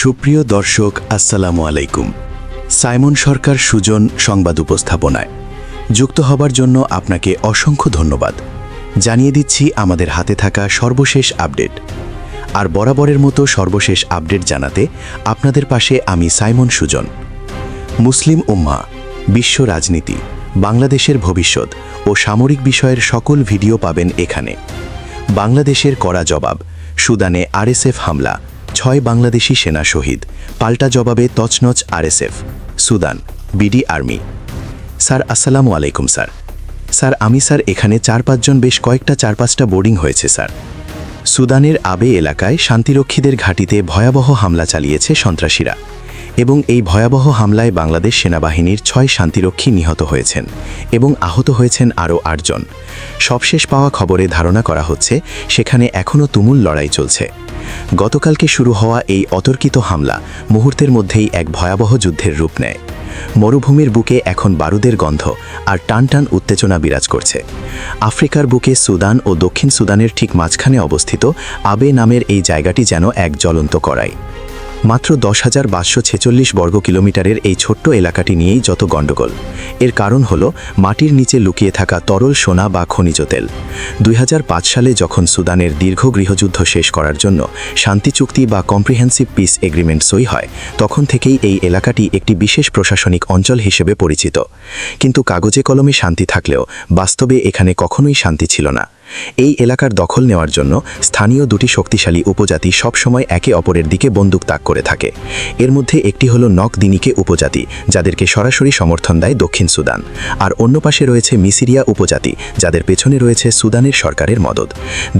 সুপ্রিয় দর্শক, আসসালামু আলাইকুম। সাইমন সরকার সুজন সংবাদ উপস্থাপনায় যুক্ত হবার জন্য আপনাকে অসংখ্য ধন্যবাদ জানিয়ে দিচ্ছি আমাদের হাতে থাকা সর্বশেষ আপডেট। আর বরাবরের মতো সর্বশেষ আপডেট জানাতে আপনাদের পাশে আমি সাইমন সুজন। মুসলিম উম্মাহ, বিশ্ব রাজনীতি, বাংলাদেশের ভবিষ্যৎ ও সামরিক বিষয়ের সকল ভিডিও পাবেন এখানে। বাংলাদেশের কড়া জবাব, সুদানে আরএসএফ হামলা, 6 বাংলাদেশি সেনা শহীদ, পাল্টা জবাবে তছনছ RSF, Sudan, BD army. Sir আসসালামু আলাইকুম। স্যার আমি এখানে 4-5 জন বেশ কয়েকটা 4-5টা বোর্ডিং হয়েছে স্যার। সুদানের আবে এলাকায় শান্তিরক্ষীদের ঘাঁটিতে ভয়াবহ হামলা চালিয়েছে সন্ত্রাসীরা এবং এই ভয়াবহ হামলায় বাংলাদেশ সেনাবাহিনীর 6 শান্তিরক্ষী নিহত হয়েছেন এবং আহত হয়েছেন আরও 8 জন। সবশেষ পাওয়া খবরে ধারণা করা হচ্ছে সেখানে এখনও তুমুল লড়াই চলছে। গতকালকে শুরু হওয়া এই অতর্কিত হামলা মুহূর্তের মধ্যেই এক ভয়াবহ যুদ্ধের রূপ নেয়। মরুভূমির বুকে এখন বারুদের গন্ধ আর টানটান উত্তেজনা বিরাজ করছে। আফ্রিকার বুকে সুদান ও দক্ষিণ সুদানের ঠিক মাঝখানে অবস্থিত আবে নামের এই জায়গাটি যেন এক জ্বলন্ত কড়াই। মাত্র 10,546 বর্গ কিলোমিটারের এই ছোট্ট এলাকাটি নিয়েই যত গণ্ডগোল। এর কারণ হল মাটির নিচে লুকিয়ে থাকা তরল সোনা বা খনিজ তেল। 2005 সালে যখন সুদানের দীর্ঘ গৃহযুদ্ধ শেষ করার জন্য শান্তি চুক্তি বা কম্প্রিহেন্সিভ পিস এগ্রিমেন্ট সই হয়, তখন থেকেই এই এলাকাটি একটি বিশেষ প্রশাসনিক অঞ্চল হিসেবে পরিচিত। কিন্তু কাগজে কলমে শান্তি থাকলেও বাস্তবে এখানে কখনোই শান্তি ছিল না। এই এলাকার দখল নেওয়ার জন্য স্থানীয় দুটি শক্তিশালী উপজাতি সবসময় একে অপরের দিকে বন্দুক তাক করে থাকে। এর মধ্যে একটি হলো নক দিনিকে উপজাতি, যাদেরকে সরাসরি সমর্থন দেয় দক্ষিণ সুদান, আর অন্য পাশে রয়েছে মিসিরিয়া উপজাতি, যাদের পেছনে রয়েছে সুদানের সরকারের মদদ।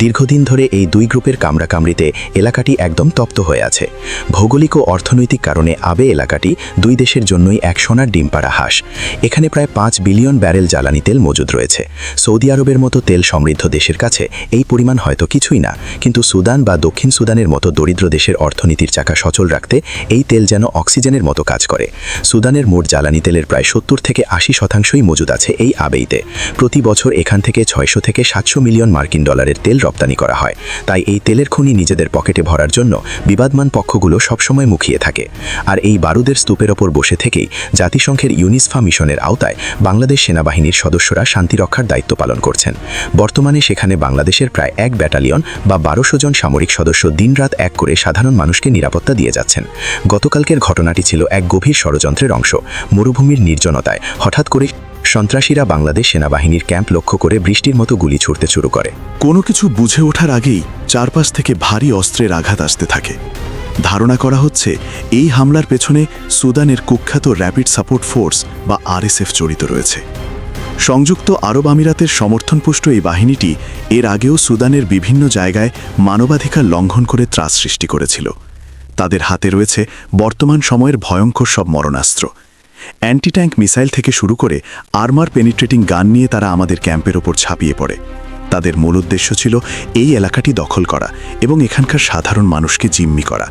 দীর্ঘদিন ধরে এই দুই গ্রুপের কামড়াকামড়িতে এলাকাটি একদম তপ্ত হয়ে আছে। ভৌগোলিক ও অর্থনৈতিক কারণে আবে এলাকাটি দুই দেশের জন্যই এক সোনার ডিম পাড়া হাঁস। এখানে প্রায় 5 বিলিয়ন ব্যারেল জ্বালানি তেল মজুদ রয়েছে। সৌদি আরবের মতো তেল সমৃদ্ধ দেশের কাছে এই পরিমাণ হয়তো কিছুই না, কিন্তু সুদান বা দক্ষিণ সুদানের মতো দরিদ্র দেশের অর্থনীতির চাকা সচল রাখতে এই তেল যেন অক্সিজেনের মতো কাজ করে। সুদানের মোট জ্বালানি তেলের প্রায় 70 থেকে 80% মজুদ আছে এই আবেইতে। প্রতি বছর এখান থেকে 600 থেকে 700 মিলিয়ন মার্কিন ডলারের তেল রপ্তানি করা হয়। তাই এই তেলের খনি নিজেদের পকেটে ভরার জন্য বিবাদমান পক্ষগুলো সবসময় মুখিয়ে থাকে। আর এই বারুদের স্তূপের ওপর বসে থেকেই জাতিসংঘের ইউনিসফা মিশনের আওতায় বাংলাদেশ সেনাবাহিনীর সদস্যরা শান্তি রক্ষার দায়িত্ব পালন করছেন। বর্তমানে সেখানে বাংলাদেশের প্রায় 1 ব্যাটালিয়ন বা 1200 জন সামরিক সদস্য দিনরাত এক করে সাধারণ মানুষকে নিরাপত্তা দিয়ে যাচ্ছেন। গতকালকের ঘটনাটি ছিল এক গভীর ষড়যন্ত্রের অংশ। মরুভূমির নির্জনতায় হঠাৎ করে সন্ত্রাসীরা বাংলাদেশ সেনাবাহিনীর ক্যাম্প লক্ষ্য করে বৃষ্টির মতো গুলি ছুড়তে শুরু করে। কোনো কিছু বুঝে ওঠার আগেই চারপাশ থেকে ভারী অস্ত্রের আঘাত আসতে থাকে। ধারণা করা হচ্ছে এই হামলার পেছনে সুদানের কুখ্যাত র্যাপিড সাপোর্ট ফোর্স বা আরএসএফ জড়িত রয়েছে। সংযুক্ত আরব আমিরাতের সমর্থনপুষ্ট এই বাহিনীটি এর আগেও সুদানের বিভিন্ন জায়গায় মানবাধিকার লঙ্ঘন করে ত্রাস সৃষ্টি করেছিল। তাদের হাতে রয়েছে বর্তমান সময়ের ভয়ঙ্কর সব মরণাস্ত্র। অ্যান্টি ট্যাঙ্ক মিসাইল থেকে শুরু করে আর্মার পেনিট্রেটিং গান নিয়ে তারা আমাদের ক্যাম্পের ওপর ঝাঁপিয়ে পড়ে। তাদের মূল উদ্দেশ্য ছিল এই এলাকাটি দখল করা এবং এখানকার সাধারণ মানুষকে জিম্মি করা।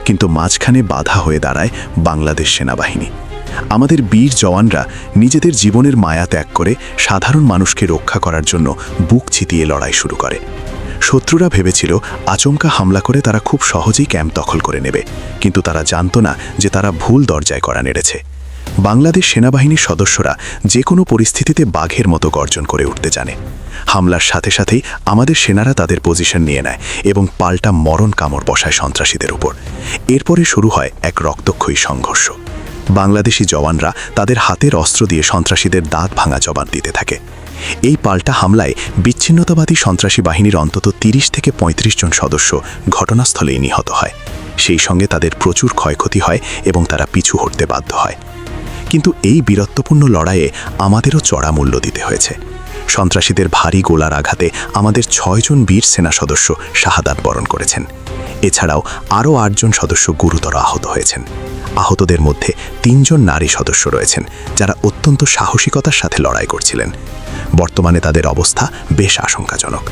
কিন্তু মাঝখানে বাধা হয়ে দাঁড়ায় বাংলাদেশ সেনাবাহিনী। আমাদের বীর জওয়ানরা নিজেদের জীবনের মায়া ত্যাগ করে সাধারণ মানুষকে রক্ষা করার জন্য বুক চিতিয়ে লড়াই শুরু করে। শত্রুরা ভেবেছিল আচমকা হামলা করে তারা খুব সহজেই ক্যাম্প দখল করে নেবে, কিন্তু তারা জানত না যে তারা ভুল দরজায় কড়া নেড়েছে। বাংলাদেশ সেনাবাহিনীর সদস্যরা যে কোনো পরিস্থিতিতে বাঘের মতো গর্জন করে উঠতে জানে। হামলার সাথে সাথেই আমাদের সেনারা তাদের পজিশন নিয়ে নেয় এবং পাল্টা মরণ কামড় বসায় সন্ত্রাসীদের উপর। এরপরে শুরু হয় এক রক্তক্ষয়ী সংঘর্ষ। বাংলাদেশি জওয়ানরা তাদের হাতের অস্ত্র দিয়ে সন্ত্রাসীদের দাঁত ভাঙা জবাব দিতে থাকে। এই পাল্টা হামলায় বিচ্ছিন্নতাবাদী সন্ত্রাসী বাহিনীর অন্তত 30 থেকে 35 জন সদস্য ঘটনাস্থলেই নিহত হয়। সেই সঙ্গে তাদের প্রচুর ক্ষয়ক্ষতি হয় এবং তারা পিছু হটতে বাধ্য হয়। কিন্তু এই বীরত্বপূর্ণ লড়াইয়ে আমাদেরও চড়া মূল্য দিতে হয়েছে। সন্ত্রাসীদের ভারী গোলার আঘাতে আমাদের 6 জন বীর সেনা সদস্য শাহাদাত বরণ করেছেন। এছাড়াও আরও 8 জন সদস্য গুরুতর আহত হয়েছেন। আহতদের মধ্যে 3 জন নারী সদস্য রয়েছেন, যারা অত্যন্ত সাহসিকতার সাথে লড়াই করছিলেন। বর্তমানে তাদের অবস্থা বেশ আশঙ্কাজনক।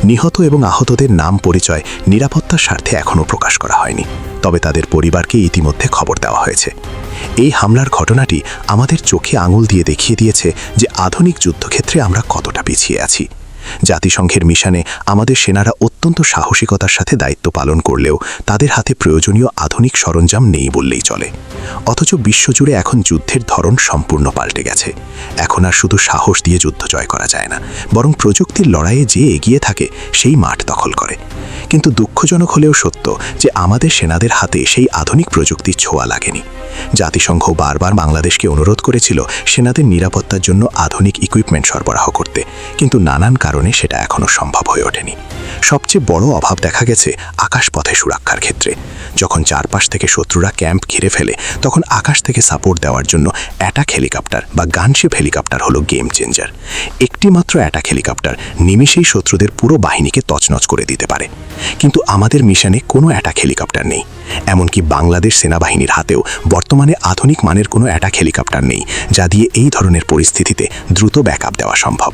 নিহত এবং আহতদের নাম পরিচয় নিরাপত্তার স্বার্থে এখনও প্রকাশ করা হয়নি, তবে তাদের পরিবারকে ইতিমধ্যে খবর দেওয়া হয়েছে। এই হামলার ঘটনাটি আমাদের চোখে আঙুল দিয়ে দেখিয়ে দিয়েছে যে আধুনিক যুদ্ধক্ষেত্রে আমরা কতটা পিছিয়ে আছি। জাতিসংঘের মিশনে আমাদের সেনারা অত্যন্ত সাহসিকতার সাথে দায়িত্ব পালন করলেও তাদের হাতে প্রয়োজনীয় আধুনিক সরঞ্জাম নেই বললেই চলে। অথচ বিশ্বজুড়ে এখন যুদ্ধের ধরন সম্পূর্ণ পাল্টে গেছে। এখন আর শুধু সাহস দিয়ে যুদ্ধ জয় করা যায় না, বরং প্রযুক্তির লড়াইয়ে যে এগিয়ে থাকে সেই মাঠ দখল করে। কিন্তু দুঃখজনক হলেও সত্য যে আমাদের সেনাদের হাতে সেই আধুনিক প্রযুক্তির ছোঁয়া লাগেনি। জাতিসংঘ বারবার বাংলাদেশকে অনুরোধ করেছিল সেনাদের নিরাপত্তার জন্য আধুনিক ইকুইপমেন্ট সরবরাহ করতে, কিন্তু নানান কারণে সেটা এখনও সম্ভব হয়ে ওঠেনি। সবচেয়ে বড় অভাব দেখা গেছে আকাশপথে সুরক্ষার ক্ষেত্রে। যখন চারপাশ থেকে শত্রুরা ক্যাম্প ঘিরে ফেলে, তখন আকাশ থেকে সাপোর্ট দেওয়ার জন্য অ্যাটাক হেলিকপ্টার বা গানশিপ হেলিকপ্টার হলো গেম চেঞ্জার। একটি মাত্র অ্যাটাক হেলিকপ্টার নিমেষেই শত্রুদের পুরো বাহিনীকে তছনছ করে দিতে পারে। কিন্তু আমাদের মিশনে কোনো অ্যাটাক হেলিকপ্টার নেই। এমনকি বাংলাদেশ সেনাবাহিনীর হাতেও বর্তমানে আধুনিক মানের কোনো অ্যাটাক হেলিকপ্টার নেই, যা দিয়ে এই ধরনের পরিস্থিতিতে দ্রুত ব্যাকআপ দেওয়া সম্ভব।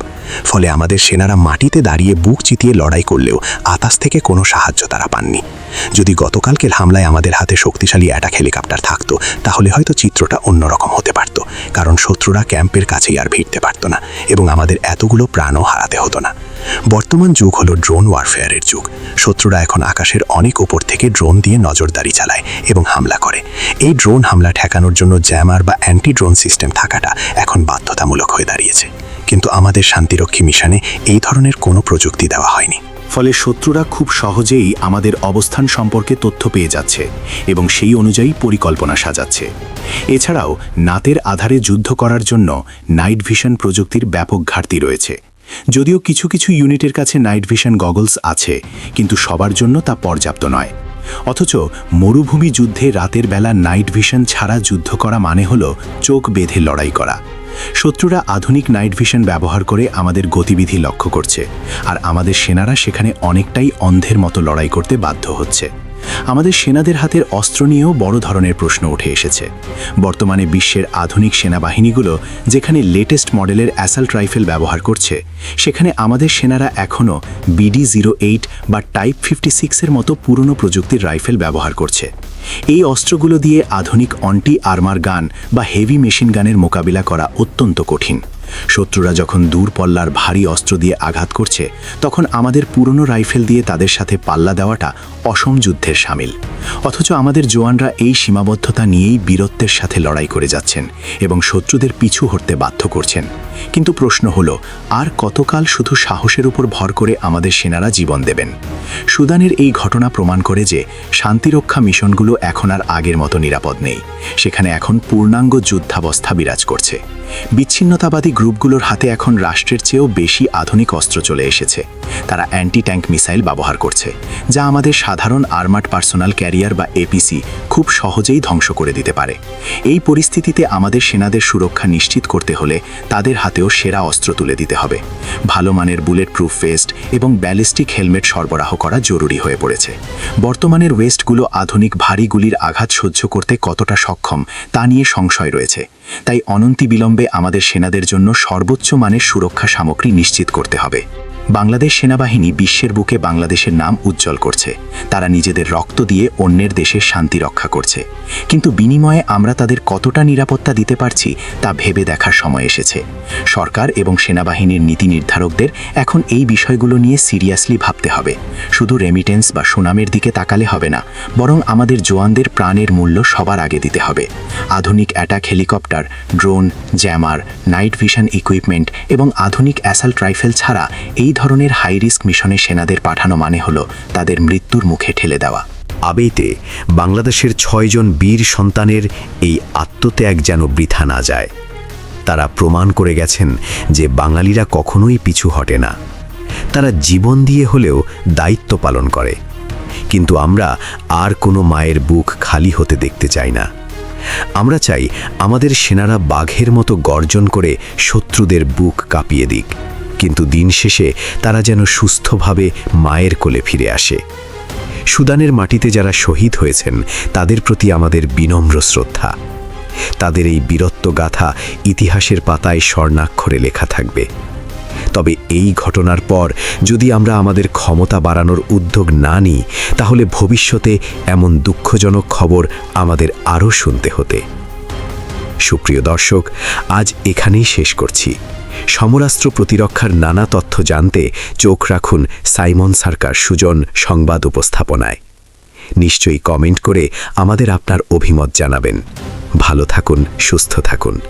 ফলে আমাদের সেনারা মাটিতে দাঁড়িয়ে বুক চিতিয়ে লড়াই করলেও আকাশ থেকে কোনো সাহায্য তারা পাননি। যদি গতকালকের হামলায় আমাদের হাতে শক্তিশালী অ্যাটাক হেলিকপ্টার থাকতো, তাহলে হয়তো চিত্রটা অন্যরকম হতে পারত, কারণ শত্রুরা ক্যাম্পের কাছেই আর ভিড়তে পারত না এবং আমাদের এতগুলো প্রাণও হারাতে হতো না। বর্তমান যুগ হলো ড্রোন ওয়ারফেয়ারের যুগ। শত্রুরা এখন আকাশের অনেক উপর থেকে ড্রোন দিয়ে নজরদারি চালায় এবং হামলা করে। এই ড্রোন হামলা ঠেকানোর জন্য জ্যামার বা অ্যান্টি ড্রোন সিস্টেম থাকাটা এখন বাধ্যতামূলক হয়ে দাঁড়িয়েছে। কিন্তু আমাদের শান্তিরক্ষী মিশনে এই ধরনের কোনো প্রযুক্তি দেওয়া হয়নি। ফলে শত্রুরা খুব সহজেই আমাদের অবস্থান সম্পর্কে তথ্য পেয়ে যাচ্ছে এবং সেই অনুযায়ী পরিকল্পনা সাজাচ্ছে। এছাড়াও নাতের আধারে যুদ্ধ করার জন্য নাইট ভিশন প্রযুক্তির ব্যাপক ঘাটতি রয়েছে। যদিও কিছু কিছু ইউনিটের কাছে নাইট ভিশন গগলস আছে, কিন্তু সবার জন্য তা পর্যাপ্ত নয়। অথচ মরুভূমি যুদ্ধে রাতের বেলা নাইট ভিশন ছাড়া যুদ্ধ করা মানে হলো চোখ বেঁধে লড়াই করা। শত্রুরা আধুনিক নাইট ভিশন ব্যবহার করে আমাদের গতিবিধি লক্ষ্য করছে, আর আমাদের সেনারা সেখানে অনেকটাই অন্ধের মতো লড়াই করতে বাধ্য হচ্ছে। আমাদের সেনাদের হাতের অস্ত্র নিয়েও বড় ধরনের প্রশ্ন উঠে এসেছে। বর্তমানে বিশ্বের আধুনিক সেনাবাহিনীগুলো যেখানে লেটেস্ট মডেলের অ্যাসাল্ট রাইফেল ব্যবহার করছে, সেখানে আমাদের সেনারা এখনও BD-08 বা টাইপ 56-এর মতো পুরনো প্রযুক্তির রাইফেল ব্যবহার করছে। এই অস্ত্রগুলো দিয়ে আধুনিক অ্যান্টি আর্মার গান বা হেভি মেশিন গানের মোকাবিলা করা অত্যন্ত কঠিন। শত্রুরা যখন দূরপল্লার ভারী অস্ত্র দিয়ে আঘাত করছে, তখন আমাদের পুরনো রাইফেল দিয়ে তাদের সাথে পাল্লা দেওয়াটা অসম যুদ্ধের শামিল। অথচ আমাদের জওয়ানরা এই সীমাবদ্ধতা নিয়েই বীরত্বের সাথে লড়াই করে যাচ্ছেন এবং শত্রুদের পিছু হটতে বাধ্য করছেন। কিন্তু প্রশ্ন হলো, আর কতকাল শুধু সাহসের উপর ভর করে আমাদের সেনারা জীবন দেবেন? সুদানের এই ঘটনা প্রমাণ করে যে শান্তিরক্ষা মিশনগুলো এখন আর আগের মতো নিরাপদ নেই। সেখানে এখন পূর্ণাঙ্গ যুদ্ধাবস্থা বিরাজ করছে। বিচ্ছিন্নতাবাদী গ্রুপগুলোর হাতে এখন রাষ্ট্রের চেয়েও বেশি আধুনিক অস্ত্র চলে এসেছে। তারা অ্যান্টি ট্যাঙ্ক মিসাইল ব্যবহার করছে, যা আমাদের সাধারণ আর্মার্ড পার্সোনাল ক্যারিয়ার বা APC খুব সহজেই ধ্বংস করে দিতে পারে। এই পরিস্থিতিতে আমাদের সেনাদের সুরক্ষা নিশ্চিত করতে হলে তাদের হাতেও সেরা অস্ত্র তুলে দিতে হবে। ভালো মানের বুলেট প্রুফ ভেস্ট এবং ব্যালিস্টিক হেলমেট সরবরাহ করা জরুরি হয়ে পড়েছে। বর্তমানের ওয়েস্টগুলো আধুনিক ভারী গুলির আঘাত সহ্য করতে কতটা সক্ষম তা নিয়ে সংশয় রয়েছে। তাই অনতিবিলম্বে আমাদের সেনাদের জন্য সর্বোচ্চ মানের সুরক্ষা সামগ্রী নিশ্চিত করতে হবে। বাংলাদেশ সেনাবাহিনী বিশ্বের বুকে বাংলাদেশের নাম উজ্জ্বল করছে। তারা নিজেদের রক্ত দিয়ে অন্যের দেশের শান্তি রক্ষা করছে, কিন্তু বিনিময়ে আমরা তাদের কতটা নিরাপত্তা দিতে পারছি তা ভেবে দেখার সময় এসেছে। সরকার এবং সেনাবাহিনীর নীতি নির্ধারকদের এখন এই বিষয়গুলো নিয়ে সিরিয়াসলি ভাবতে হবে। শুধু রেমিটেন্স বা সুনামের দিকে তাকালে হবে না, বরং আমাদের জওয়ানদের প্রাণের মূল্য সবার আগে দিতে হবে। আধুনিক attack helicopter, drone, jammer, night vision equipment এবং আধুনিক অ্যাসাল্ট রাইফেল ছাড়া এই ধরনের হাই রিস্ক মিশনে সেনাদের পাঠানো মানে হলো তাদের মৃত্যুর মুখে ঠেলে দেওয়া। আবেইতে বাংলাদেশের 6 জন বীর সন্তানের এই আত্মত্যাগ যেন বৃথা না যায়। তারা প্রমাণ করে গেছেন যে বাঙালিরা কখনোই পিছু হটে না। তারা জীবন দিয়ে হলেও দায়িত্ব পালন করে। কিন্তু আমরা আর কোনো মায়ের বুক খালি হতে দেখতে চাই না। আমরা চাই আমাদের সেনারা বাঘের মতো গর্জন করে শত্রুদের বুক কাঁপিয়ে দিক, কিন্তু দিন শেষে তারা যেন সুস্থভাবে মায়ের কোলে ফিরে আসে। সুদানের মাটিতে যারা শহীদ হয়েছেন তাদের প্রতি আমাদের বিনম্র শ্রদ্ধা। তাদের এই বীরত্ব গাথা ইতিহাসের পাতায় স্বর্ণাক্ষরে লেখা থাকবে। তবে এই ঘটনার পর যদি আমরা আমাদের ক্ষমতা বাড়ানোর উদ্যোগ না নিই, তাহলে ভবিষ্যতে এমন দুঃখজনক খবর আমাদের আরও শুনতে হতে। সুপ্রিয় দর্শক, আজ এখানেই শেষ করছি। সমরাস্ত্র প্রতিরক্ষার নানা তথ্য জানতে চোখ রাখুন সাইমন সরকার সুজন সংবাদ উপস্থাপনায়। নিশ্চয়ই কমেন্ট করে আমাদের আপনার অভিমত জানাবেন। ভালো থাকুন, সুস্থ থাকুন।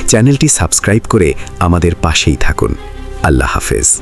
চ্যানেলটি সাবস্ক্রাইব করে আমাদের পাশেই থাকুন। আল্লাহ হাফেজ।